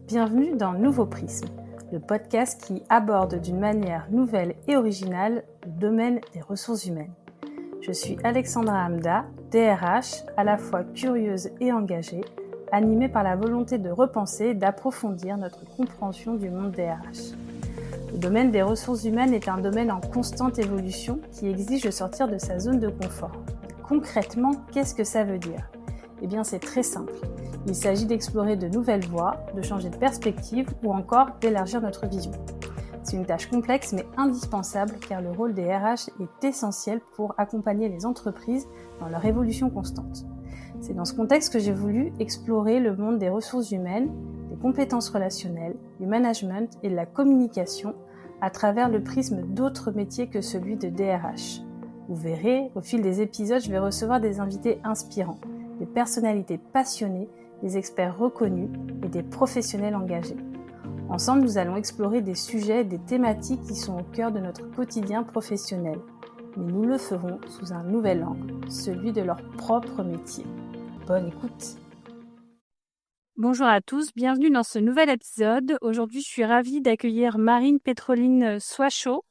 Bienvenue dans Nouveau Prisme, le podcast qui aborde d'une manière nouvelle et originale le domaine des ressources humaines. Je suis Alexandra Hamda, DRH, à la fois curieuse et engagée, animée par la volonté de repenser et d'approfondir notre compréhension du monde DRH. Le domaine des ressources humaines est un domaine en constante évolution qui exige de sortir de sa zone de confort. Concrètement, qu'est-ce que ça veut dire ? Eh bien, c'est très simple. Il s'agit d'explorer de nouvelles voies, de changer de perspective ou encore d'élargir notre vision. C'est une tâche complexe mais indispensable car le rôle des RH est essentiel pour accompagner les entreprises dans leur évolution constante. C'est dans ce contexte que j'ai voulu explorer le monde des ressources humaines, des compétences relationnelles, du management et de la communication à travers le prisme d'autres métiers que celui de DRH. Vous verrez, au fil des épisodes, je vais recevoir des invités inspirants, des personnalités passionnées, des experts reconnus et des professionnels engagés. Ensemble, nous allons explorer des sujets, des thématiques qui sont au cœur de notre quotidien professionnel. Mais nous le ferons sous un nouvel angle, celui de leur propre métier. Bonne écoute. Bonjour à tous, bienvenue dans ce nouvel épisode. Aujourd'hui, je suis ravie d'accueillir Marine Pétroline Soichaux.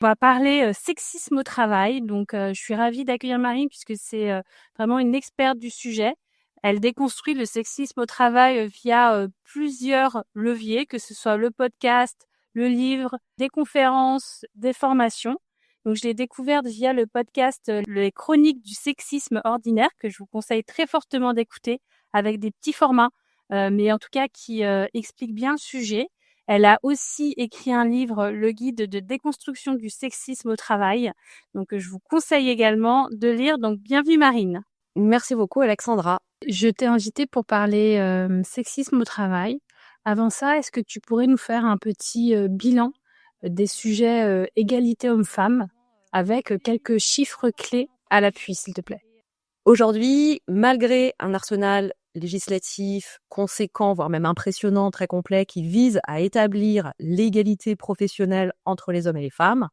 On va parler sexisme au travail. Donc, je suis ravie d'accueillir Marine puisque c'est vraiment une experte du sujet. Elle déconstruit le sexisme au travail via plusieurs leviers, que ce soit le podcast, le livre, des conférences, des formations. Donc, je l'ai découverte via le podcast Les Chroniques du sexisme ordinaire, que je vous conseille très fortement d'écouter, avec des petits formats, mais en tout cas qui explique bien le sujet. Elle a aussi écrit un livre, le guide de déconstruction du sexisme au travail. Donc, je vous conseille également de lire. Donc, bienvenue Marine. Merci beaucoup Alexandra. Je t'ai invitée pour parler sexisme au travail. Avant ça, est-ce que tu pourrais nous faire un petit bilan des sujets égalité homme-femme avec quelques chiffres clés à l'appui, s'il te plaît? Aujourd'hui, malgré un arsenal législatif conséquent, voire même impressionnant, très complet, qui vise à établir l'égalité professionnelle entre les hommes et les femmes,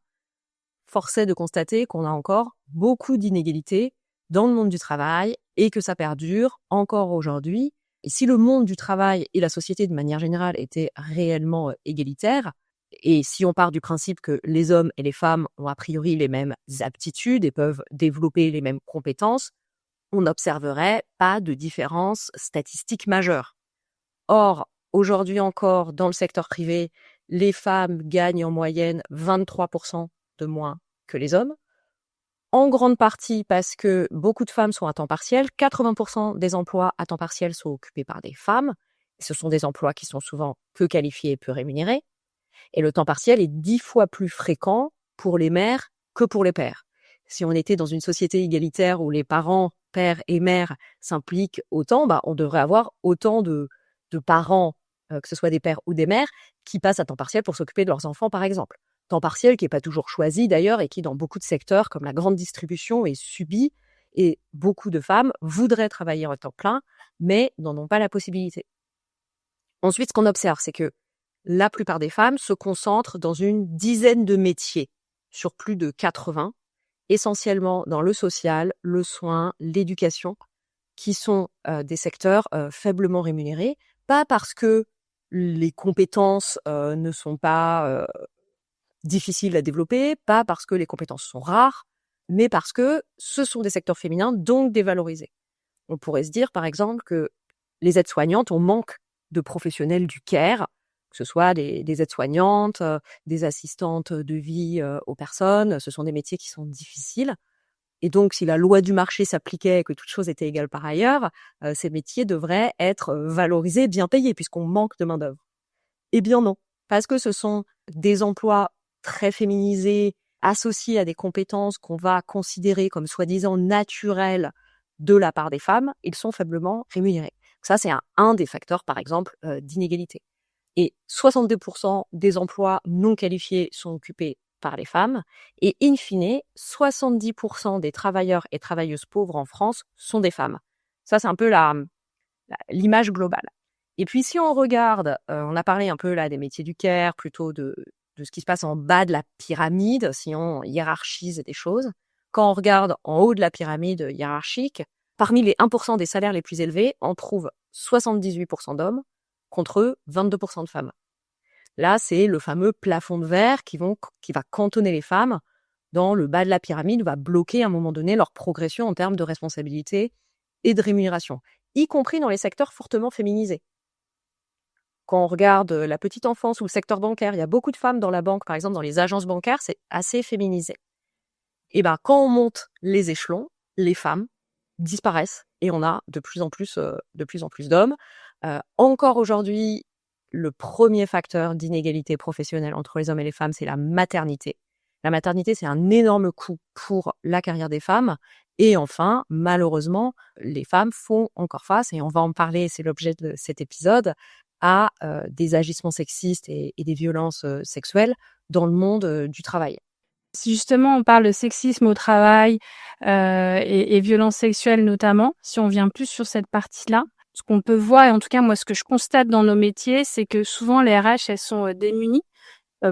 force est de constater qu'on a encore beaucoup d'inégalités dans le monde du travail et que ça perdure encore aujourd'hui. Et si le monde du travail et la société de manière générale étaient réellement égalitaires, et si on part du principe que les hommes et les femmes ont a priori les mêmes aptitudes et peuvent développer les mêmes compétences, on n'observerait pas de différence statistique majeure. Or, aujourd'hui encore, dans le secteur privé, les femmes gagnent en moyenne 23% de moins que les hommes, en grande partie parce que beaucoup de femmes sont à temps partiel. 80% des emplois à temps partiel sont occupés par des femmes. Ce sont des emplois qui sont souvent peu qualifiés et peu rémunérés. Et le temps partiel est 10 fois plus fréquent pour les mères que pour les pères. Si on était dans une société égalitaire où les parents, pères et mères, s'impliquent autant, on devrait avoir autant de parents, que ce soit des pères ou des mères, qui passent à temps partiel pour s'occuper de leurs enfants, par exemple. Temps partiel qui n'est pas toujours choisi d'ailleurs et qui, dans beaucoup de secteurs comme la grande distribution, est subi. Et beaucoup de femmes voudraient travailler en temps plein, mais n'en ont pas la possibilité. Ensuite, ce qu'on observe, c'est que la plupart des femmes se concentrent dans une dizaine de métiers, sur plus de 80, essentiellement dans le social, le soin, l'éducation, qui sont des secteurs faiblement rémunérés, pas parce que les compétences ne sont pas difficiles à développer, pas parce que les compétences sont rares, mais parce que ce sont des secteurs féminins, donc dévalorisés. On pourrait se dire, par exemple, que les aides-soignantes, on manque de professionnels du care, que ce soit des aides-soignantes, des assistantes de vie aux personnes. Ce sont des métiers qui sont difficiles. Et donc, si la loi du marché s'appliquait et que toutes choses étaient égales par ailleurs, ces métiers devraient être valorisés, bien payés, puisqu'on manque de main-d'œuvre. Eh bien non, parce que ce sont des emplois très féminisés, associés à des compétences qu'on va considérer comme soi-disant naturelles de la part des femmes, ils sont faiblement rémunérés. Ça, c'est un des facteurs, par exemple, d'inégalité. Et 62% des emplois non qualifiés sont occupés par les femmes. Et in fine, 70% des travailleurs et travailleuses pauvres en France sont des femmes. Ça, c'est un peu l'image globale. Et puis, si on regarde, on a parlé un peu là des métiers du care, plutôt de ce qui se passe en bas de la pyramide, si on hiérarchise des choses. Quand on regarde en haut de la pyramide hiérarchique, Parmi les 1% des salaires les plus élevés, on trouve 78% d'hommes contre 22% de femmes. Là, c'est le fameux plafond de verre qui va cantonner les femmes dans le bas de la pyramide, va bloquer à un moment donné leur progression en termes de responsabilité et de rémunération, y compris dans les secteurs fortement féminisés. Quand on regarde la petite enfance ou le secteur bancaire, il y a beaucoup de femmes dans la banque, par exemple dans les agences bancaires, c'est assez féminisé. Et quand on monte les échelons, les femmes disparaissent et on a de plus en plus d'hommes. Encore aujourd'hui, le premier facteur d'inégalité professionnelle entre les hommes et les femmes, c'est la maternité. La maternité, c'est un énorme coût pour la carrière des femmes. Et enfin, malheureusement, les femmes font encore face, et on va en parler, c'est l'objet de cet épisode, à des agissements sexistes et des violences sexuelles dans le monde du travail. Si justement on parle de sexisme au travail et violences sexuelles notamment, si on vient plus sur cette partie-là, ce qu'on peut voir, et en tout cas moi ce que je constate dans nos métiers, c'est que souvent les RH elles sont démunies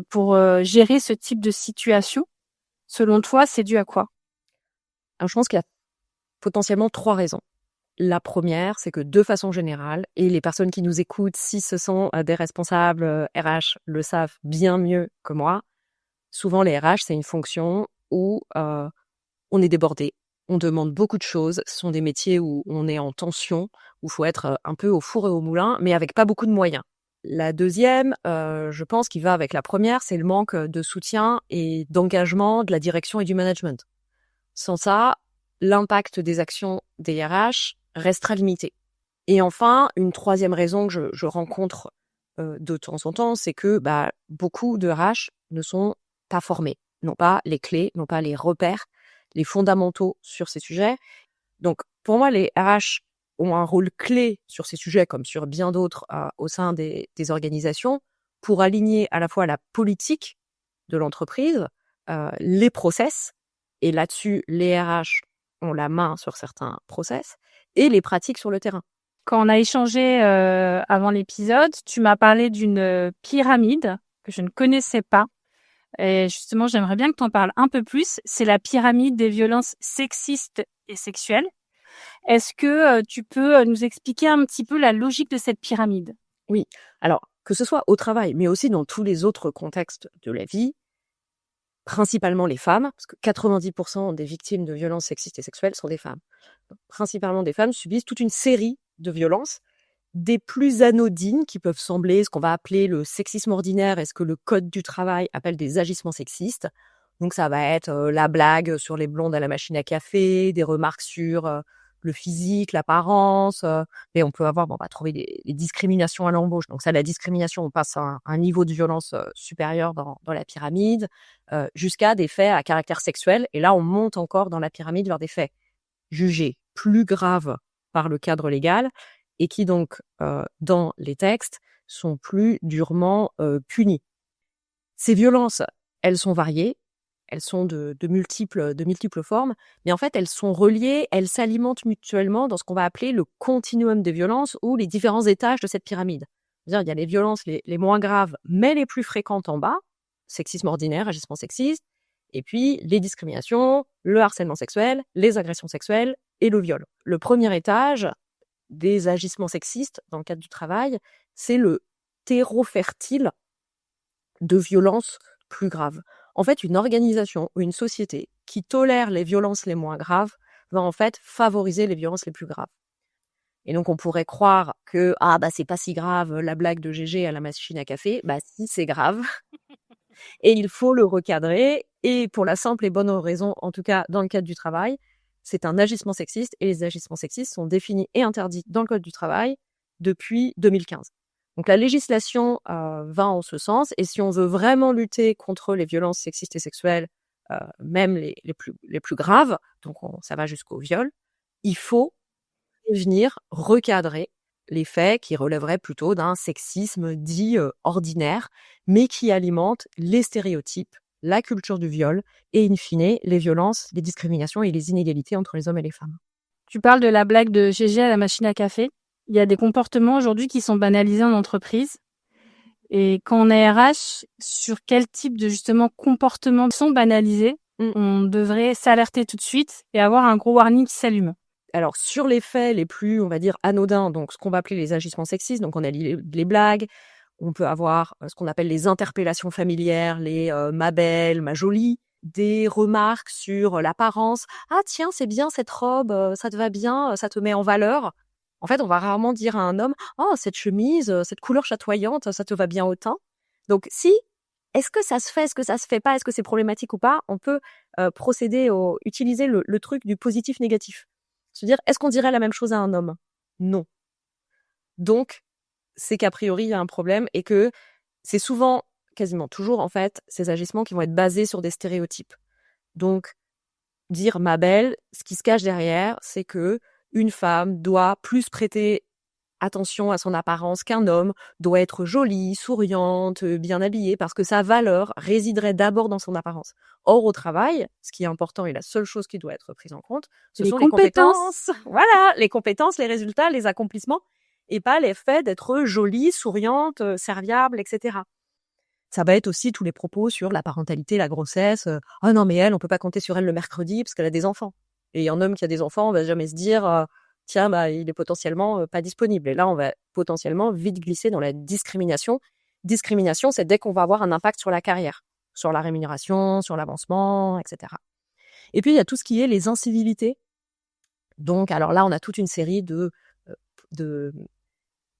pour gérer ce type de situation. Selon toi, c'est dû à quoi? Alors, je pense qu'il y a potentiellement 3 raisons. La première, c'est que de façon générale, et les personnes qui nous écoutent, si ce sont des responsables RH, le savent bien mieux que moi, souvent les RH, c'est une fonction où on est débordé, on demande beaucoup de choses, ce sont des métiers où on est en tension, où il faut être un peu au four et au moulin, mais avec pas beaucoup de moyens. La deuxième, je pense qu'il va avec la première, c'est le manque de soutien et d'engagement de la direction et du management. Sans ça, l'impact des actions des RH restera limité. Et enfin, une troisième raison que je rencontre de temps en temps, c'est que beaucoup de RH ne sont pas formés, n'ont pas les clés, n'ont pas les repères, les fondamentaux sur ces sujets. Donc, pour moi, les RH ont un rôle clé sur ces sujets, comme sur bien d'autres au sein des organisations, pour aligner à la fois la politique de l'entreprise, les process, et là-dessus, les RH ont la main sur certains process, et les pratiques sur le terrain. Quand on a échangé avant l'épisode, tu m'as parlé d'une pyramide que je ne connaissais pas. Et justement, j'aimerais bien que tu en parles un peu plus. C'est la pyramide des violences sexistes et sexuelles. Est-ce que tu peux nous expliquer un petit peu la logique de cette pyramide? Oui, alors que ce soit au travail, mais aussi dans tous les autres contextes de la vie, principalement les femmes, parce que 90% des victimes de violences sexistes et sexuelles sont des femmes. Donc, principalement des femmes subissent toute une série de violences, des plus anodines qui peuvent sembler ce qu'on va appeler le sexisme ordinaire et ce que le code du travail appelle des agissements sexistes. Donc ça va être la blague sur les blondes à la machine à café, des remarques sur le physique, l'apparence, mais on peut avoir, on va trouver des discriminations à l'embauche. Donc ça, la discrimination, on passe à un niveau de violence supérieur dans la pyramide, jusqu'à des faits à caractère sexuel. Et là, on monte encore dans la pyramide vers des faits jugés plus graves par le cadre légal et qui donc, dans les textes, sont plus durement punis. Ces violences, elles sont variées. Elles sont de multiples formes, mais en fait, elles sont reliées, elles s'alimentent mutuellement dans ce qu'on va appeler le continuum des violences ou les différents étages de cette pyramide. C'est-à-dire, il y a les violences les moins graves, mais les plus fréquentes en bas, sexisme ordinaire, agissement sexiste, et puis les discriminations, le harcèlement sexuel, les agressions sexuelles et le viol. Le premier étage des agissements sexistes dans le cadre du travail, c'est le terreau fertile de violences plus graves. En fait, une organisation ou une société qui tolère les violences les moins graves va en fait favoriser les violences les plus graves. Et donc, on pourrait croire que c'est pas si grave la blague de GG à la machine à café. Si, c'est grave. Et il faut le recadrer. Et pour la simple et bonne raison, en tout cas dans le cadre du travail, c'est un agissement sexiste et les agissements sexistes sont définis et interdits dans le code du travail depuis 2015. Donc la législation va en ce sens, et si on veut vraiment lutter contre les violences sexistes et sexuelles, même les plus graves, donc ça va jusqu'au viol, il faut venir recadrer les faits qui relèveraient plutôt d'un sexisme dit ordinaire, mais qui alimente les stéréotypes, la culture du viol et in fine les violences, les discriminations et les inégalités entre les hommes et les femmes. Tu parles de la blague de GG à la machine à café. Il y a des comportements aujourd'hui qui sont banalisés en entreprise. Et quand on est RH, sur quel type de justement comportements sont banalisés, on devrait s'alerter tout de suite et avoir un gros warning qui s'allume. Alors, sur les faits les plus, on va dire, anodins, donc ce qu'on va appeler les agissements sexistes, donc on a les blagues, on peut avoir ce qu'on appelle les interpellations familières, les ma belle, ma jolie, des remarques sur l'apparence. Ah tiens, c'est bien cette robe, ça te va bien, ça te met en valeur. En fait, on va rarement dire à un homme, oh cette chemise, cette couleur chatoyante, ça te va bien au teint. Donc si, est-ce que ça se fait, est-ce que ça se fait pas, est-ce que c'est problématique ou pas, on peut utiliser le truc du positif-négatif. Se dire, est-ce qu'on dirait la même chose à un homme? Non. Donc, c'est qu'a priori, il y a un problème et que c'est souvent, quasiment toujours en fait, ces agissements qui vont être basés sur des stéréotypes. Donc, dire ma belle, ce qui se cache derrière, c'est que une femme doit plus prêter attention à son apparence qu'un homme, doit être jolie, souriante, bien habillée, parce que sa valeur résiderait d'abord dans son apparence. Or, au travail, ce qui est important et la seule chose qui doit être prise en compte, ce sont les compétences. Voilà, les compétences, les résultats, les accomplissements, et pas l'effet d'être jolie, souriante, serviable, etc. Ça va être aussi tous les propos sur la parentalité, la grossesse. Ah non, mais elle, on peut pas compter sur elle le mercredi parce qu'elle a des enfants. Et un homme qui a des enfants, on va jamais se dire tiens, bah il est potentiellement pas disponible. Et là, on va potentiellement vite glisser dans la discrimination. Discrimination, c'est dès qu'on va avoir un impact sur la carrière, sur la rémunération, sur l'avancement, etc. Et puis il y a tout ce qui est les incivilités. Donc, alors là, on a toute une série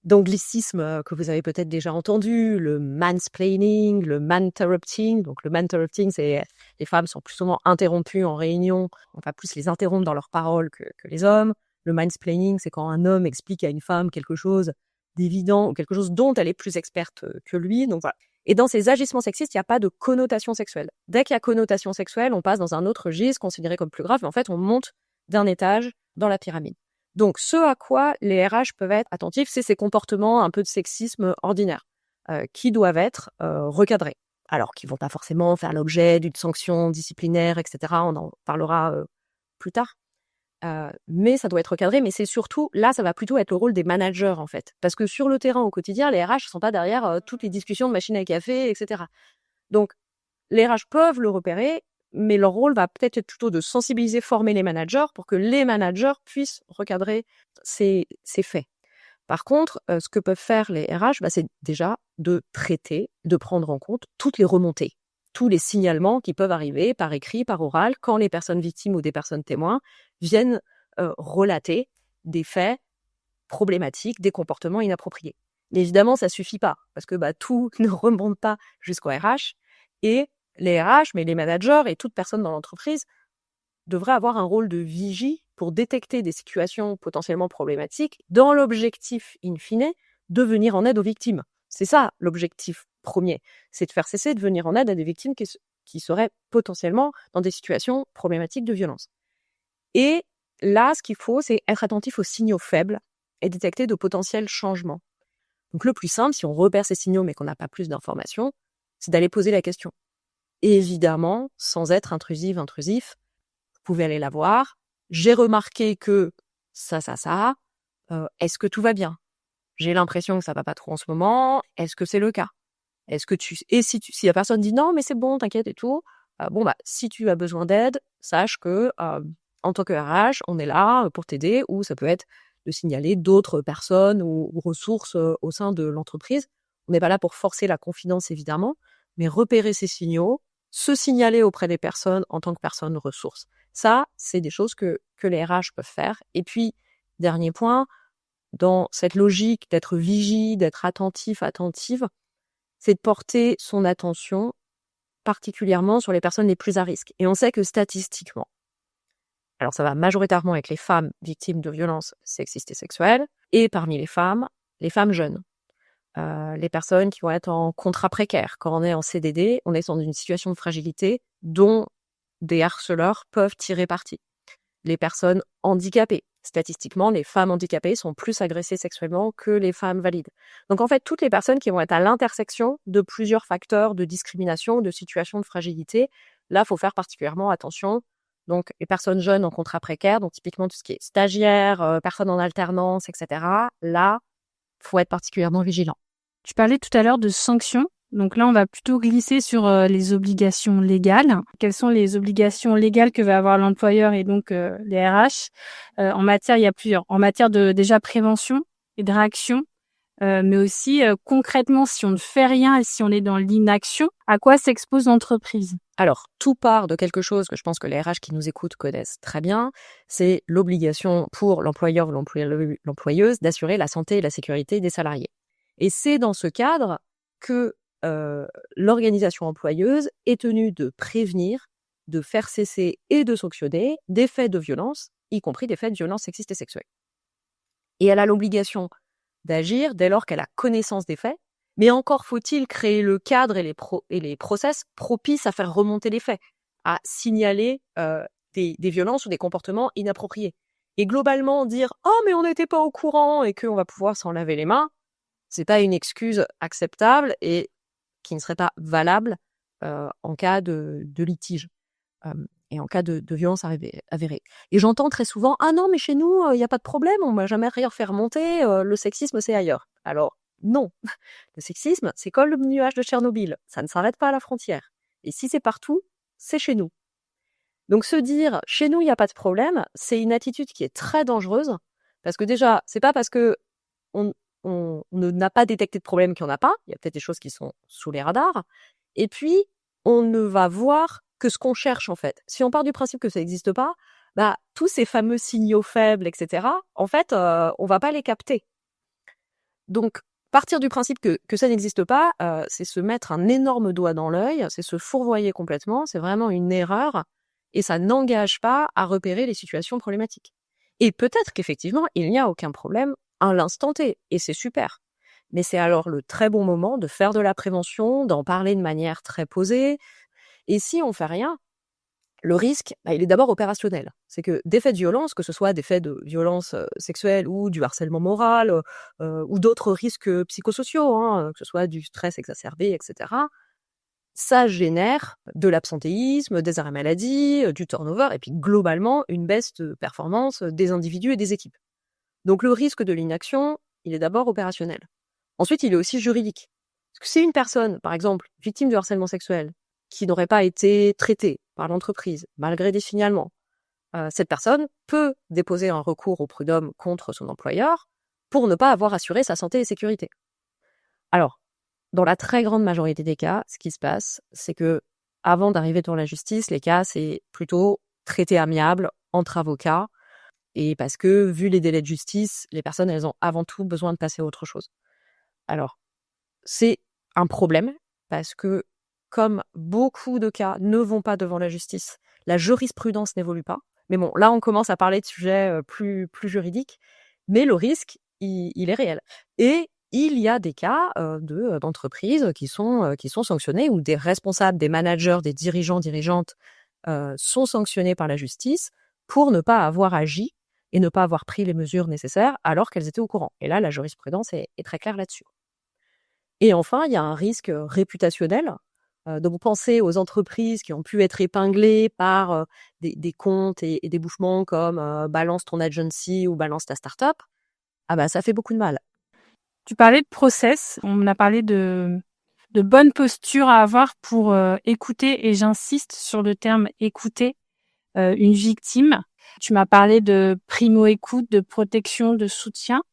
d'anglicismes que vous avez peut-être déjà entendu, le mansplaining, le manterrupting. Donc le manterrupting, c'est les femmes sont plus souvent interrompues en réunion, on va plus les interrompre dans leurs paroles que les hommes. Le mansplaining, c'est quand un homme explique à une femme quelque chose d'évident ou quelque chose dont elle est plus experte que lui. Donc voilà. Et dans ces agissements sexistes, il n'y a pas de connotation sexuelle. Dès qu'il y a connotation sexuelle, on passe dans un autre registre considéré comme plus grave, mais en fait, on monte d'un étage dans la pyramide. Donc, ce à quoi les RH peuvent être attentifs, c'est ces comportements un peu de sexisme ordinaire qui doivent être recadrés. Alors, qui vont pas forcément faire l'objet d'une sanction disciplinaire, etc. On en parlera plus tard. Mais ça doit être recadré. Mais c'est surtout, là, ça va plutôt être le rôle des managers, en fait. Parce que sur le terrain, au quotidien, les RH ne sont pas derrière toutes les discussions de machine à café, etc. Donc, les RH peuvent le repérer, mais leur rôle va peut-être être plutôt de sensibiliser, former les managers pour que les managers puissent recadrer ces faits. Par contre, ce que peuvent faire les RH, c'est déjà de traiter, de prendre en compte toutes les remontées, tous les signalements qui peuvent arriver par écrit, par oral, quand les personnes victimes ou des personnes témoins viennent relater des faits problématiques, des comportements inappropriés. Mais évidemment, ça suffit pas, parce que tout ne remonte pas jusqu'au RH, et les RH, mais les managers et toute personne dans l'entreprise devraient avoir un rôle de vigie pour détecter des situations potentiellement problématiques dans l'objectif, in fine, de venir en aide aux victimes. C'est ça l'objectif premier, c'est de faire cesser de venir en aide à des victimes qui seraient potentiellement dans des situations problématiques de violence. Et là, ce qu'il faut, c'est être attentif aux signaux faibles et détecter de potentiels changements. Donc le plus simple, si on repère ces signaux mais qu'on n'a pas plus d'informations, c'est d'aller poser la question. Et évidemment, sans être intrusif, vous pouvez aller la voir. J'ai remarqué que ça, est-ce que tout va bien? J'ai l'impression que ça va pas trop en ce moment. Est-ce que c'est le cas? Si la personne dit non, mais c'est bon, t'inquiète et tout, si tu as besoin d'aide, sache que en tant que RH, on est là pour t'aider, ou ça peut être de signaler d'autres personnes ou ressources au sein de l'entreprise. On n'est pas là pour forcer la confidence, évidemment, mais repérer ces signaux, se signaler auprès des personnes en tant que personne ressource. Ça, c'est des choses que les RH peuvent faire. Et puis, dernier point, dans cette logique d'être vigie, d'être attentive, c'est de porter son attention particulièrement sur les personnes les plus à risque. Et on sait que statistiquement, alors ça va majoritairement avec les femmes victimes de violences sexistes et sexuelles, et parmi les femmes jeunes. Les personnes qui vont être en contrat précaire. Quand on est en CDD, on est dans une situation de fragilité dont des harceleurs peuvent tirer parti. Les personnes handicapées. Statistiquement, les femmes handicapées sont plus agressées sexuellement que les femmes valides. Donc en fait, toutes les personnes qui vont être à l'intersection de plusieurs facteurs de discrimination, de situations de fragilité, là, il faut faire particulièrement attention. Donc les personnes jeunes en contrat précaire, donc typiquement tout ce qui est stagiaire, personnes en alternance, etc. Là, il faut être particulièrement vigilant. Tu parlais tout à l'heure de sanctions. Donc là, on va plutôt glisser sur les obligations légales. Quelles sont les obligations légales que va avoir l'employeur et donc les RH? En matière, il y a plusieurs. En matière de déjà prévention et de réaction, mais aussi concrètement, si on ne fait rien et si on est dans l'inaction, à quoi s'expose l'entreprise? Alors, tout part de quelque chose que je pense que les RH qui nous écoutent connaissent très bien, c'est l'obligation pour l'employeur ou l'employeuse d'assurer la santé et la sécurité des salariés. Et c'est dans ce cadre que l'organisation employeuse est tenue de prévenir, de faire cesser et de sanctionner des faits de violence, y compris des faits de violence sexiste et sexuelle. Et elle a l'obligation d'agir dès lors qu'elle a connaissance des faits, mais encore faut-il créer le cadre et les process propices à faire remonter les faits, à signaler des violences ou des comportements inappropriés. Et globalement, dire « Oh, mais on n'était pas au courant » et qu'on va pouvoir s'en laver les mains, c'est pas une excuse acceptable et qui ne serait pas valable en cas de litige et en cas de violence avérée. Et j'entends très souvent « Ah non, mais chez nous, il n'y a pas de problème, on m'a jamais rien fait remonter, le sexisme, c'est ailleurs. » Alors, non. Le sexisme, c'est comme le nuage de Tchernobyl. Ça ne s'arrête pas à la frontière. Et si c'est partout, c'est chez nous. Donc se dire « Chez nous, il n'y a pas de problème », c'est une attitude qui est très dangereuse parce que déjà, c'est pas parce que on n'a pas détecté de problème qu'il n'y en a pas. Il y a peut-être des choses qui sont sous les radars. Et puis, on ne va voir que ce qu'on cherche, en fait. Si on part du principe que ça n'existe pas, bah, tous ces fameux signaux faibles, etc., en fait, on va pas les capter. Donc, partir du principe que ça n'existe pas, c'est se mettre un énorme doigt dans l'œil, c'est se fourvoyer complètement, c'est vraiment une erreur, et ça n'engage pas à repérer les situations problématiques. Et peut-être qu'effectivement, il n'y a aucun problème à l'instant T, et c'est super. Mais c'est alors le très bon moment de faire de la prévention, d'en parler de manière très posée. Et si on fait rien, le risque, il est d'abord opérationnel. C'est que des faits de violence, que ce soit des faits de violence sexuelle ou du harcèlement moral ou d'autres risques psychosociaux, que ce soit du stress exacerbé, etc., ça génère de l'absentéisme, des arrêts maladie, du turnover et puis globalement une baisse de performance des individus et des équipes. Donc le risque de l'inaction, il est d'abord opérationnel. Ensuite, il est aussi juridique. Parce que si une personne, par exemple, victime de harcèlement sexuel, qui n'aurait pas été traitée par l'entreprise, malgré des signalements, cette personne peut déposer un recours au prud'homme contre son employeur pour ne pas avoir assuré sa santé et sécurité. Alors, dans la très grande majorité des cas, ce qui se passe, c'est que avant d'arriver devant la justice, les cas, c'est plutôt traité amiable, entre avocats, et parce que, vu les délais de justice, les personnes, elles ont avant tout besoin de passer à autre chose. Alors, c'est un problème, parce que, comme beaucoup de cas ne vont pas devant la justice, la jurisprudence n'évolue pas. Mais bon, là, on commence à parler de sujets plus juridiques, mais le risque, il est réel. Et il y a des cas d'entreprises qui sont sanctionnés, où des responsables, des managers, des dirigeantes sont sanctionnés par la justice pour ne pas avoir agi et ne pas avoir pris les mesures nécessaires alors qu'elles étaient au courant. Et là, la jurisprudence est très claire là-dessus. Et enfin, il y a un risque réputationnel. Donc pensez aux entreprises qui ont pu être épinglées par des comptes et des bouffements comme balance ton agency ou balance ta startup. Ah bah ça fait beaucoup de mal. Tu parlais de process, on a parlé de bonne posture à avoir pour écouter, et j'insiste sur le terme écouter une victime. Tu m'as parlé de primo-écoute, de protection, de soutien.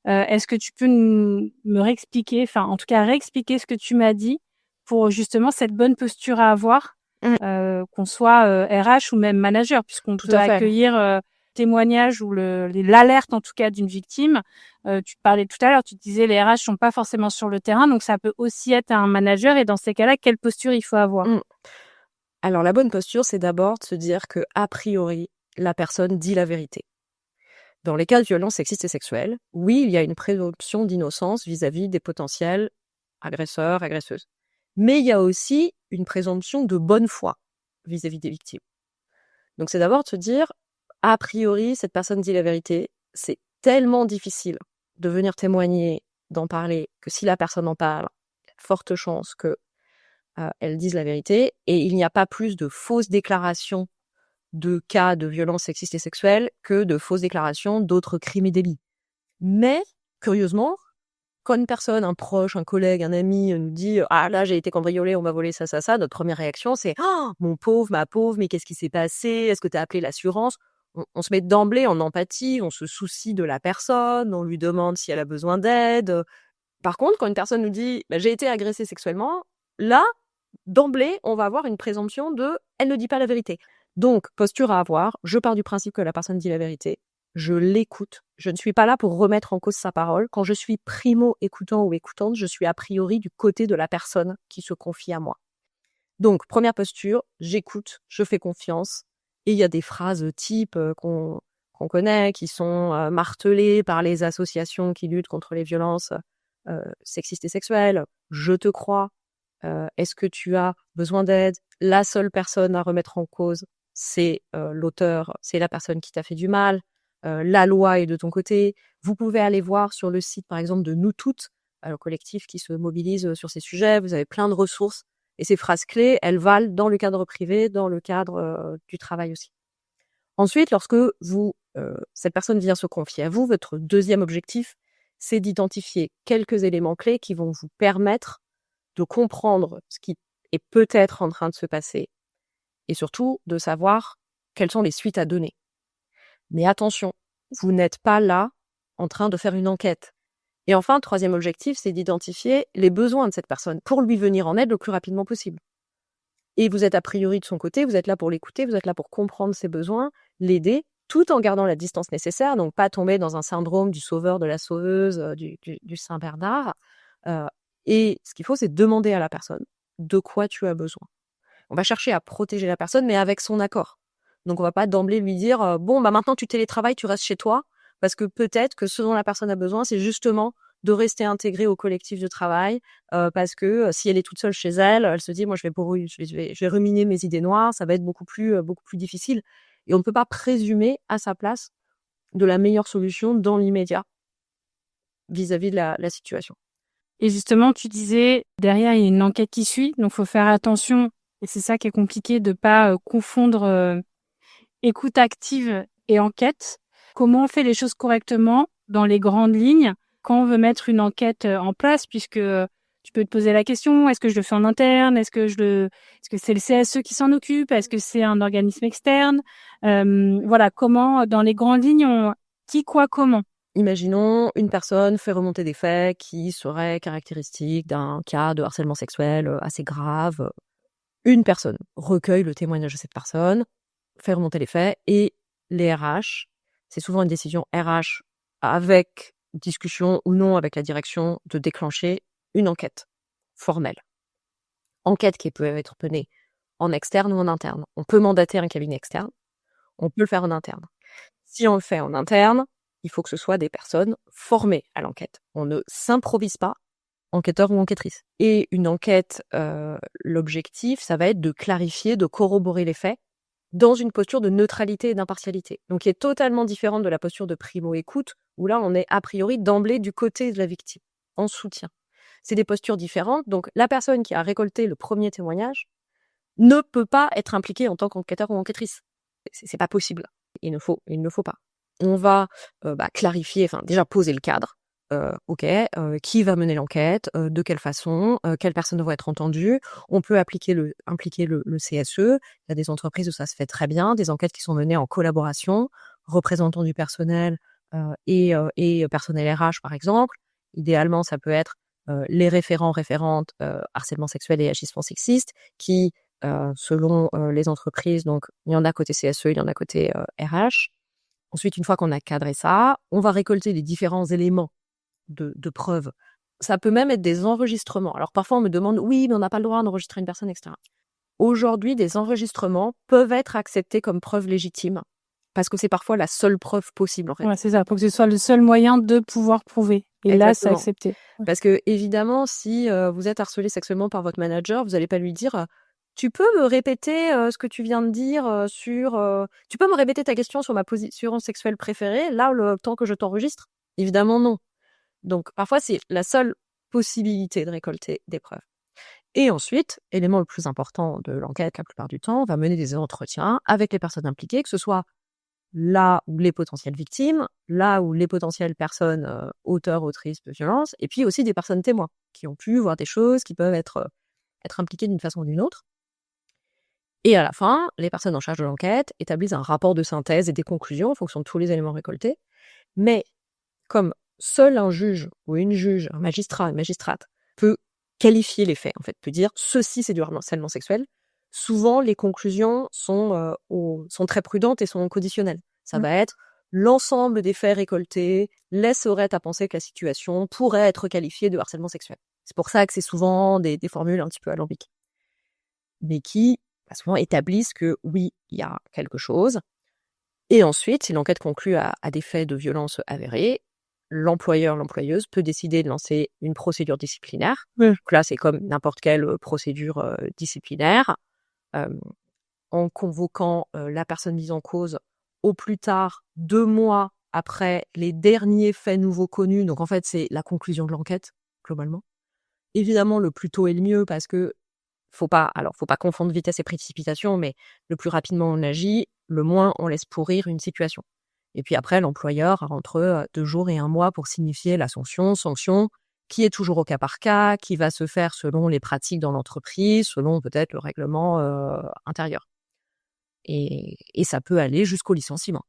Est-ce que tu peux me réexpliquer, enfin en tout cas réexpliquer ce que tu m'as dit pour justement cette bonne posture à avoir, qu'on soit RH ou même manager, puisqu'on peut accueillir témoignage ou l'alerte en tout cas d'une victime. Tu parlais tout à l'heure, tu disais les RH sont pas forcément sur le terrain, donc ça peut aussi être un manager, et dans ces cas-là, quelle posture il faut avoir? Alors la bonne posture, c'est d'abord de se dire que a priori, la personne dit la vérité. Dans les cas de violences sexistes et sexuelles, oui, il y a une présomption d'innocence vis-à-vis des potentiels agresseurs, agresseuses. Mais il y a aussi une présomption de bonne foi vis-à-vis des victimes. Donc c'est d'abord de se dire, a priori, cette personne dit la vérité. C'est tellement difficile de venir témoigner, d'en parler, que si la personne en parle, il y a de fortes chances qu'elle dise la vérité. Et il n'y a pas plus de fausses déclarations de cas de violences sexistes et sexuelles que de fausses déclarations d'autres crimes et délits. Mais, curieusement, quand une personne, un proche, un collègue, un ami nous dit « Ah là, j'ai été cambriolé, on m'a volé ça, ça, ça », notre première réaction, c'est « Ah, mon pauvre, ma pauvre, mais qu'est-ce qui s'est passé? Est-ce que tu as appelé l'assurance ?» On se met d'emblée en empathie, on se soucie de la personne, on lui demande si elle a besoin d'aide. Par contre, quand une personne nous dit « J'ai été agressée sexuellement », là, d'emblée, on va avoir une présomption de « elle ne dit pas la vérité ». Donc, posture à avoir, je pars du principe que la personne dit la vérité, je l'écoute, je ne suis pas là pour remettre en cause sa parole. Quand je suis primo-écoutant ou écoutante, je suis a priori du côté de la personne qui se confie à moi. Donc, première posture, j'écoute, je fais confiance, et il y a des phrases type qu'on connaît, qui sont martelées par les associations qui luttent contre les violences sexistes et sexuelles. Je te crois. Est-ce que tu as besoin d'aide? La seule personne à remettre en cause, c'est l'auteur, c'est la personne qui t'a fait du mal. La loi est de ton côté. Vous pouvez aller voir sur le site, par exemple, de Nous Toutes, le collectif qui se mobilise sur ces sujets. Vous avez plein de ressources. Et ces phrases clés, elles valent dans le cadre privé, dans le cadre du travail aussi. Ensuite, lorsque cette personne vient se confier à vous, votre deuxième objectif, c'est d'identifier quelques éléments clés qui vont vous permettre de comprendre ce qui est peut-être en train de se passer et surtout de savoir quelles sont les suites à donner. Mais attention, vous n'êtes pas là en train de faire une enquête. Et enfin, troisième objectif, c'est d'identifier les besoins de cette personne pour lui venir en aide le plus rapidement possible. Et vous êtes a priori de son côté, vous êtes là pour l'écouter, vous êtes là pour comprendre ses besoins, l'aider, tout en gardant la distance nécessaire, donc pas tomber dans un syndrome du sauveur, de la sauveuse, du Saint-Bernard. Et ce qu'il faut, c'est demander à la personne de quoi tu as besoin. On va chercher à protéger la personne, mais avec son accord. Donc, on va pas d'emblée lui dire bon, maintenant tu télétravailles, tu restes chez toi, parce que peut-être que ce dont la personne a besoin, c'est justement de rester intégrée au collectif de travail, parce que si elle est toute seule chez elle, elle se dit moi je vais ruminer mes idées noires, ça va être beaucoup plus difficile. Et on ne peut pas présumer à sa place de la meilleure solution dans l'immédiat vis-à-vis de la situation. Et justement, tu disais, derrière, il y a une enquête qui suit, donc faut faire attention, et c'est ça qui est compliqué, de pas confondre écoute active et enquête. Comment on fait les choses correctement dans les grandes lignes quand on veut mettre une enquête en place, puisque tu peux te poser la question, est-ce que je le fais en interne? Est-ce que c'est le CSE qui s'en occupe? Est-ce que c'est un organisme externe? Voilà, comment, dans les grandes lignes, qui, quoi, comment? Imaginons une personne fait remonter des faits qui seraient caractéristiques d'un cas de harcèlement sexuel assez grave. Une personne recueille le témoignage de cette personne, fait remonter les faits, et les RH, c'est souvent une décision RH avec discussion ou non avec la direction, de déclencher une enquête formelle. Enquête qui peut être menée en externe ou en interne. On peut mandater un cabinet externe, on peut le faire en interne. Si on le fait en interne, il faut que ce soit des personnes formées à l'enquête. On ne s'improvise pas enquêteur ou enquêtrice. Et une enquête, l'objectif, ça va être de clarifier, de corroborer les faits dans une posture de neutralité et d'impartialité. Donc, qui est totalement différente de la posture de primo-écoute, où là, on est a priori d'emblée du côté de la victime, en soutien. C'est des postures différentes. Donc, la personne qui a récolté le premier témoignage ne peut pas être impliquée en tant qu'enquêteur ou enquêtrice. C'est pas possible. Il ne faut pas. On va clarifier, enfin déjà poser le cadre. Qui va mener l'enquête, de quelle façon, quelles personnes vont être entendues. On peut impliquer le CSE. Il y a des entreprises où ça se fait très bien, des enquêtes qui sont menées en collaboration, représentants du personnel et personnel RH par exemple. Idéalement, ça peut être les référentes harcèlement sexuel et agissements sexistes qui, selon les entreprises, donc il y en a côté CSE, il y en a côté RH. Ensuite, une fois qu'on a cadré ça, on va récolter les différents éléments de preuves. Ça peut même être des enregistrements. Alors parfois on me demande, oui, mais on n'a pas le droit d'enregistrer une personne, etc. Aujourd'hui, des enregistrements peuvent être acceptés comme preuve légitime parce que c'est parfois la seule preuve possible en fait. Ouais, c'est ça, pour que ce soit le seul moyen de pouvoir prouver. Et exactement. Là, c'est accepté. Parce que évidemment, si vous êtes harcelé sexuellement par votre manager, vous n'allez pas lui dire tu peux me répéter ce que tu viens de dire tu peux me répéter ta question sur ma position sexuelle préférée, là, le temps que je t'enregistre? Évidemment, non. Donc, parfois, c'est la seule possibilité de récolter des preuves. Et ensuite, élément le plus important de l'enquête, la plupart du temps, on va mener des entretiens avec les personnes impliquées, que ce soit là où les potentielles victimes, là où les potentielles personnes auteurs, autrices de violences, et puis aussi des personnes témoins qui ont pu voir des choses, qui peuvent être impliquées d'une façon ou d'une autre. Et à la fin, les personnes en charge de l'enquête établissent un rapport de synthèse et des conclusions en fonction de tous les éléments récoltés. Mais comme seul un juge ou une juge, un magistrat, une magistrate peut qualifier les faits, en fait, peut dire ceci c'est du harcèlement sexuel, souvent les conclusions sont très prudentes et sont conditionnelles. Ça va être l'ensemble des faits récoltés laisserait à penser que la situation pourrait être qualifiée de harcèlement sexuel. C'est pour ça que c'est souvent des formules un petit peu alambiquées, mais qui souvent établissent que oui, il y a quelque chose. Et ensuite, si l'enquête conclut à des faits de violence avérés, l'employeuse peut décider de lancer une procédure disciplinaire. Donc là, c'est comme n'importe quelle procédure disciplinaire, en convoquant la personne mise en cause au plus tard 2 mois après les derniers faits nouveaux connus. Donc en fait, c'est la conclusion de l'enquête, globalement. Évidemment, le plus tôt est le mieux parce que faut pas confondre vitesse et précipitation, mais le plus rapidement on agit, le moins on laisse pourrir une situation. Et puis après, l'employeur a entre 2 jours et 1 mois pour signifier la sanction, qui est toujours au cas par cas, qui va se faire selon les pratiques dans l'entreprise, selon peut-être le règlement intérieur. Et ça peut aller jusqu'au licenciement.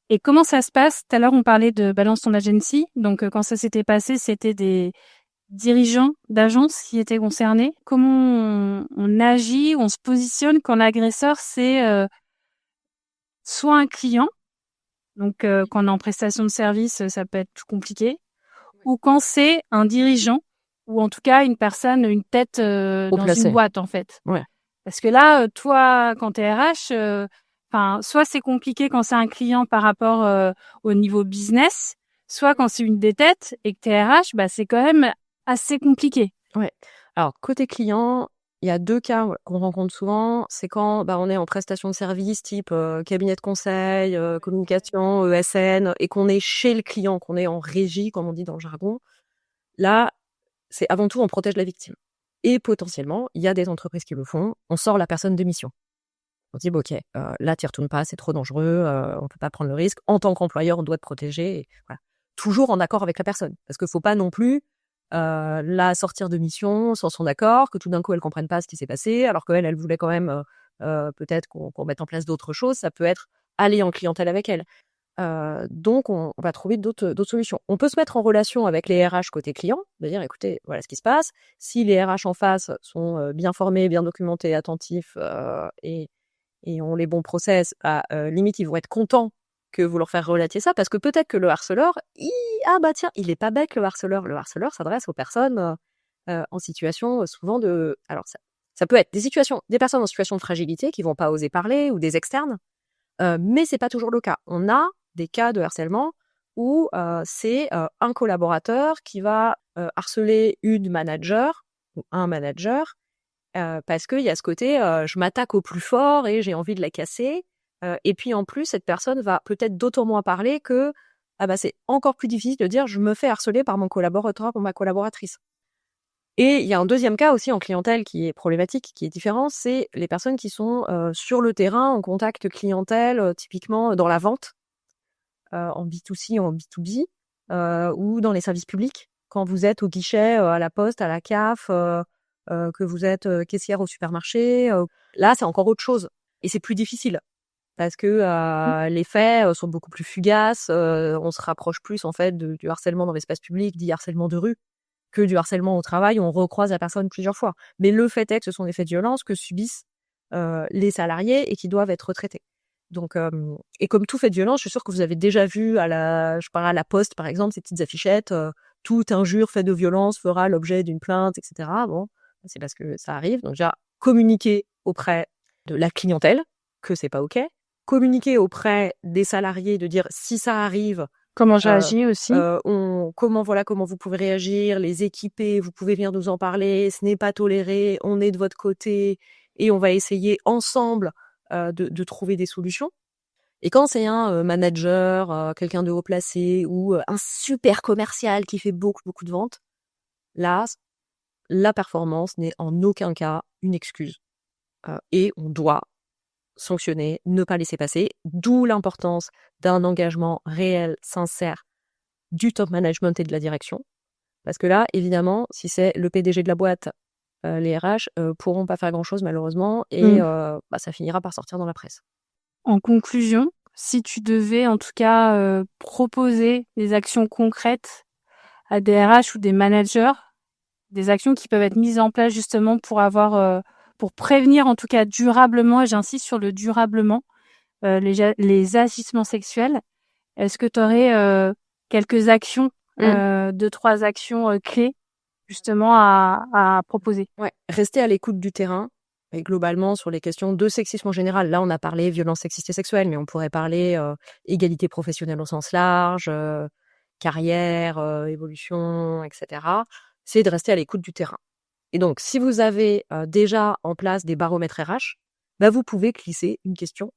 Et comment ça se passe? Tout à l'heure, on parlait de Balance ton agency. Donc, quand ça s'était passé, c'était des dirigeants d'agences qui étaient concernés. Comment on agit, on se positionne quand l'agresseur, c'est soit un client, donc quand on est en prestation de service, ça peut être plus compliqué, ou quand c'est un dirigeant, ou en tout cas une personne, une tête dans une boîte, en fait. Ouais. Parce que là, toi, quand t'es RH, soit c'est compliqué quand c'est un client par rapport au niveau business, soit quand c'est une des têtes et que t'es RH, c'est quand même assez compliqué. Ouais. Alors, côté client, il y a 2 cas qu'on rencontre souvent. C'est quand on est en prestation de service type cabinet de conseil, communication, ESN, et qu'on est chez le client, qu'on est en régie, comme on dit dans le jargon. Là, c'est avant tout, on protège la victime. Et potentiellement, il y a des entreprises qui le font. On sort la personne de mission. On dit, OK, là, t'y retournes pas, c'est trop dangereux, on peut pas prendre le risque. En tant qu'employeur, on doit te protéger. Et voilà. Toujours en accord avec la personne. Parce qu'il faut pas non plus la sortir de mission sans son accord, que tout d'un coup, elle comprenne pas ce qui s'est passé, alors qu'elle, elle voulait quand même peut-être qu'on mette en place d'autres choses. Ça peut être aller en clientèle avec elle. Donc, on va trouver d'autres solutions. On peut se mettre en relation avec les RH côté client, de dire, écoutez, voilà ce qui se passe. Si les RH en face sont bien formés, bien documentés, attentifs et ont les bons process, limite, ils vont être contents que vous leur faire relater ça, parce que peut-être que le harceleur, il est pas bête, le harceleur. Le harceleur s'adresse aux personnes en situation souvent de... Alors, ça peut être des personnes en situation de fragilité qui vont pas oser parler, ou des externes, mais c'est pas toujours le cas. On a des cas de harcèlement où c'est un collaborateur qui va harceler une manager ou un manager parce qu'il y a ce côté je m'attaque au plus fort et j'ai envie de la casser. Et puis en plus, cette personne va peut-être d'autant moins parler que c'est encore plus difficile de dire je me fais harceler par mon collaborateur ou ma collaboratrice. Et il y a un deuxième cas aussi en clientèle qui est problématique, qui est différent, c'est les personnes qui sont sur le terrain, en contact clientèle, typiquement dans la vente, en B2C ou en B2B, ou dans les services publics, quand vous êtes au guichet, à la poste, à la CAF, que vous êtes caissière au supermarché. Là, c'est encore autre chose. Et c'est plus difficile parce que les faits sont beaucoup plus fugaces. On se rapproche plus en fait du harcèlement dans l'espace public, dit harcèlement de rue, que du harcèlement au travail où on recroise la personne plusieurs fois. Mais le fait est que ce sont des faits de violence que subissent les salariés et qui doivent être traités. Donc, et comme tout fait de violence, je suis sûre que vous avez déjà vu à la poste, par exemple, ces petites affichettes, toute injure fait de violence fera l'objet d'une plainte, etc. Bon, c'est parce que ça arrive. Donc déjà, communiquer auprès de la clientèle que c'est pas OK. Communiquer auprès des salariés, de dire si ça arrive, comment j'agis aussi. Comment vous pouvez réagir, les équiper, vous pouvez venir nous en parler, ce n'est pas toléré, on est de votre côté et on va essayer ensemble de trouver des solutions. Et quand c'est un manager, quelqu'un de haut placé ou un super commercial qui fait beaucoup de ventes, là, la performance n'est en aucun cas une excuse. Et on doit sanctionner, ne pas laisser passer, d'où l'importance d'un engagement réel, sincère du top management et de la direction. Parce que là, évidemment, si c'est le PDG de la boîte, les RH pourront pas faire grand-chose malheureusement et ça finira par sortir dans la presse. En conclusion, si tu devais en tout cas proposer des actions concrètes à des RH ou des managers, des actions qui peuvent être mises en place justement pour prévenir en tout cas durablement, et j'insiste sur le durablement, les agissements sexuels, est-ce que tu aurais quelques actions, 2-3 actions clés justement à proposer? Ouais, rester à l'écoute du terrain et globalement sur les questions de sexisme en général. Là, on a parlé violence sexiste et sexuelle, mais on pourrait parler égalité professionnelle au sens large, carrière, évolution, etc. C'est de rester à l'écoute du terrain. Et donc, si vous avez déjà en place des baromètres RH, vous pouvez glisser une question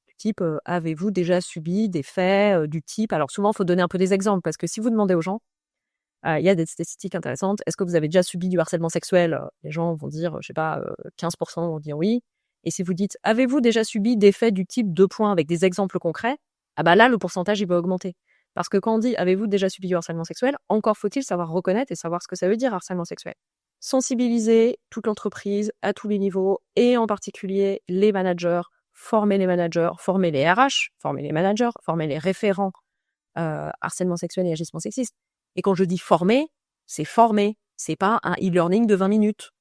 du type avez-vous déjà subi des faits du type. Alors souvent, il faut donner un peu des exemples parce que si vous demandez aux gens, il y a des statistiques intéressantes. Est-ce que vous avez déjà subi du harcèlement sexuel? Les gens vont dire, 15% vont dire oui. Et si vous dites, avez-vous déjà subi des faits du type 2 points avec des exemples concrets? Là, le pourcentage, il va augmenter. Parce que quand on dit, avez-vous déjà subi du harcèlement sexuel? Encore faut-il savoir reconnaître et savoir ce que ça veut dire, harcèlement sexuel. Sensibiliser toute l'entreprise à tous les niveaux et en particulier les managers, former les RH, former les managers, former les référents harcèlement sexuel et agissement sexiste. Et quand je dis former, c'est pas un e-learning de 20 minutes.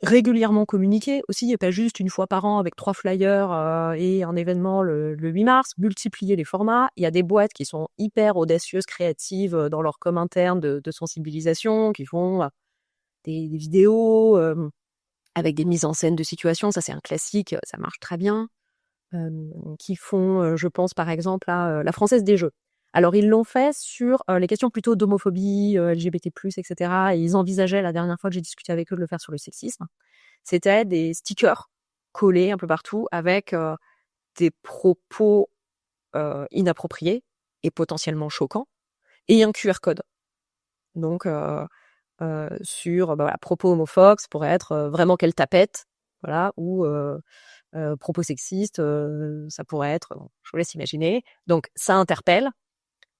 Régulièrement communiquer aussi, et pas juste une fois par an avec 3 flyers et un événement le 8 mars, multiplier les formats. Il y a des boîtes qui sont hyper audacieuses, créatives dans leur com interne de sensibilisation, qui font des vidéos avec des mises en scène de situations, ça c'est un classique, ça marche très bien. Qui font, je pense par exemple à la Française des Jeux. Alors ils l'ont fait sur les questions plutôt d'homophobie, LGBT+, etc. Et ils envisageaient, la dernière fois que j'ai discuté avec eux, de le faire sur le sexisme. C'était des stickers collés un peu partout avec des propos inappropriés et potentiellement choquants et un QR code. Donc sur propos homophobes pourrait être vraiment quelle tapette, voilà, ou propos sexistes, ça pourrait être, je vous laisse imaginer. Donc ça interpelle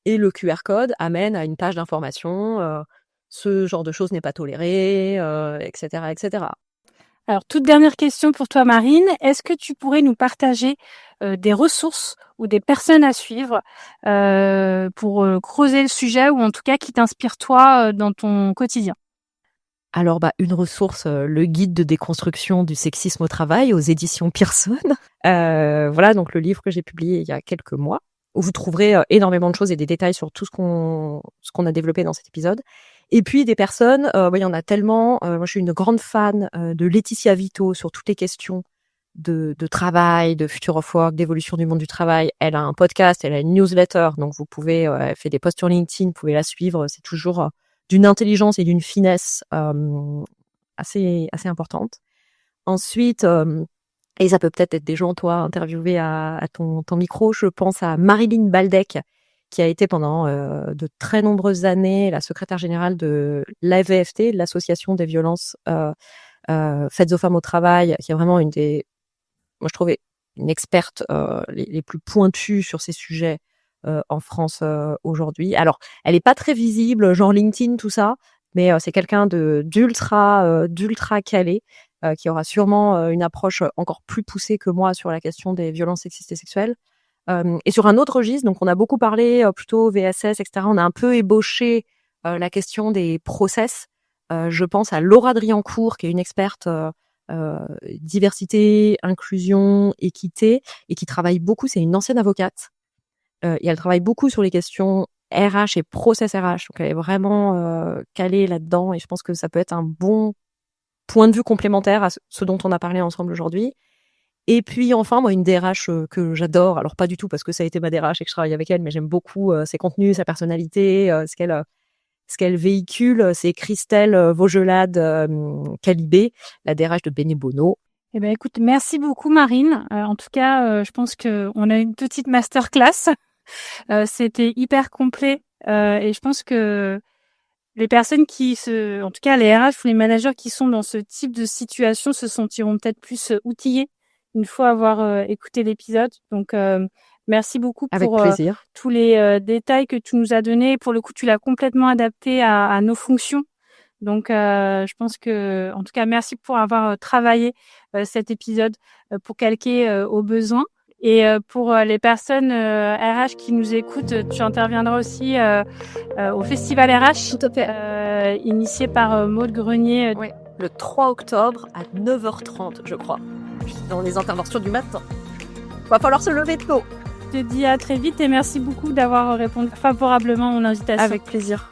et le QR code amène à une page d'information, ce genre de choses n'est pas toléré, etc., etc. Alors, toute dernière question pour toi, Marine. Est-ce que tu pourrais nous partager des ressources ou des personnes à suivre pour creuser le sujet ou en tout cas qui t'inspirent toi dans ton quotidien? Alors, une ressource, le guide de déconstruction du sexisme au travail aux éditions Pearson. Voilà, donc le livre que j'ai publié il y a quelques mois, où vous trouverez énormément de choses et des détails sur tout ce qu'on a développé dans cet épisode. Et puis des personnes, il y en a tellement. Moi, je suis une grande fan de Laetitia Vito sur toutes les questions de travail, de future of work, d'évolution du monde du travail. Elle a un podcast, elle a une newsletter, donc vous pouvez, elle fait des posts sur LinkedIn, vous pouvez la suivre. C'est toujours d'une intelligence et d'une finesse assez importante. Ensuite, et ça peut peut-être être des gens, toi, interviewés à ton micro, je pense à Marilyn Baldec, qui a été pendant de très nombreuses années la secrétaire générale de l'AVFT, l'Association des violences faites aux femmes au travail, qui est vraiment moi je trouvais une experte les plus pointues sur ces sujets en France aujourd'hui. Alors, elle est pas très visible, genre LinkedIn, tout ça, mais c'est quelqu'un d'ultra calé, qui aura sûrement une approche encore plus poussée que moi sur la question des violences sexistes et sexuelles. Et sur un autre registre, donc on a beaucoup parlé plutôt VSS, etc. On a un peu ébauché la question des process. Je pense à Laura Driancourt, qui est une experte diversité, inclusion, équité, et qui travaille beaucoup, c'est une ancienne avocate, et elle travaille beaucoup sur les questions RH et process RH, donc elle est vraiment calée là-dedans, et je pense que ça peut être un bon point de vue complémentaire à ce dont on a parlé ensemble aujourd'hui. Et puis enfin, moi, une DRH que j'adore, alors pas du tout parce que ça a été ma DRH et que je travaille avec elle, mais j'aime beaucoup ses contenus, sa personnalité, ce qu'elle véhicule, c'est Christelle Vaugelade Calibé, la DRH de Benebono. Eh ben, écoute, merci beaucoup, Marine. En tout cas, je pense qu'on a une petite masterclass. C'était hyper complet et je pense que les personnes en tout cas les RH ou les managers qui sont dans ce type de situation se sentiront peut-être plus outillés une fois avoir écouté l'épisode. Donc, merci beaucoup Avec pour plaisir. tous les détails que tu nous as donnés. Pour le coup, tu l'as complètement adapté à nos fonctions. Donc, je pense que, en tout cas, merci pour avoir travaillé cet épisode pour calquer aux besoins. Et pour les personnes RH qui nous écoutent, tu interviendras aussi au Festival RH, Tout à fait. initié par Maud Grenier. Oui, le 3 octobre à 9h30, je crois. Dans les interventions du matin. Va falloir se lever tôt. Je te dis à très vite et merci beaucoup d'avoir répondu favorablement à mon invitation. Avec plaisir.